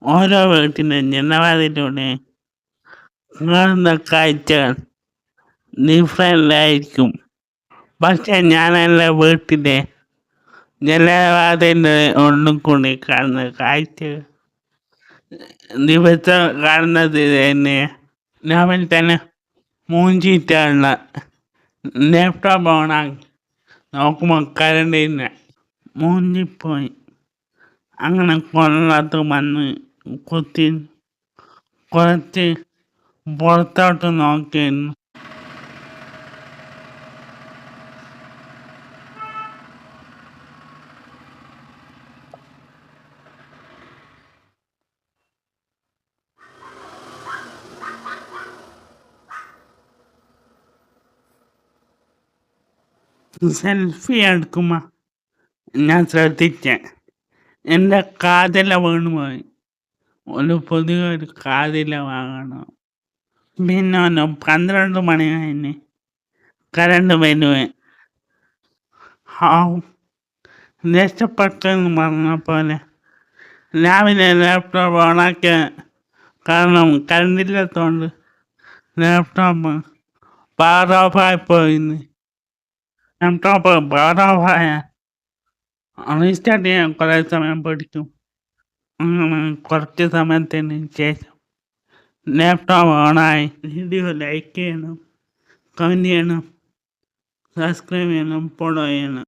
ഓരോ വീട്ടിൻ്റെ ജനവാതിലൂടെ കാണുന്ന കാഴ്ചകൾ ഡിഫറൻ്റായിരിക്കും. പക്ഷെ ഞാൻ എൻ്റെ വീട്ടിലെ ജനവാതിലിൻ്റെ ഉള്ളിൽ കൂടി കാണുന്ന കാഴ്ചകൾ ദിവസം കാണുന്നത് തന്നെ. രാവിലെ തന്നെ മൂഞ്ചിയിട്ടുള്ള ലാപ്ടോപ്പ് ഓണാക്കി നോക്കുമ്പോൾ കറണ്ടില്ല, മൂഞ്ചിപ്പോയി. അങ്ങനെ കൊള്ളത്ത് വന്ന് കുത്തി കുറച്ച് പുറത്തോട്ട് നോക്കിയിരുന്നു. സെൽഫി എടുക്കുമ്പോൾ ഞാൻ ശ്രദ്ധിച്ചേ, എൻ്റെ കാതില വീണുപോയി. പുതിയൊരു കാതില വാങ്ങണം. പിന്നെ 12 മണി കഴിഞ്ഞ് കറണ്ട് വരുവേ. രക്ഷപ്പെട്ടെന്ന് പറഞ്ഞ പോലെ രാവിലെ ലാപ്ടോപ്പ് ഓണാക്കിയ കാരണം കറണ്ടില്ലാത്തതുകൊണ്ട് ലാപ്ടോപ്പ് പവർ ഓഫായി പോയിന്ന്. ലാപ്ടോപ്പ് പവർ ഓഫായ റീസ്റ്റാർട്ട് ചെയ്യാൻ കുറേ സമയം പിടിക്കും. അങ്ങനെ കുറച്ച് സമയത്തിന് ശേഷം ലാപ്ടോപ്പ് ഓണായി. വീഡിയോ ലൈക്ക് ചെയ്യണം, കമൻറ്റ് ചെയ്യണം, സബ്സ്ക്രൈബ് ചെയ്യണം, ഫോളോ ചെയ്യണം.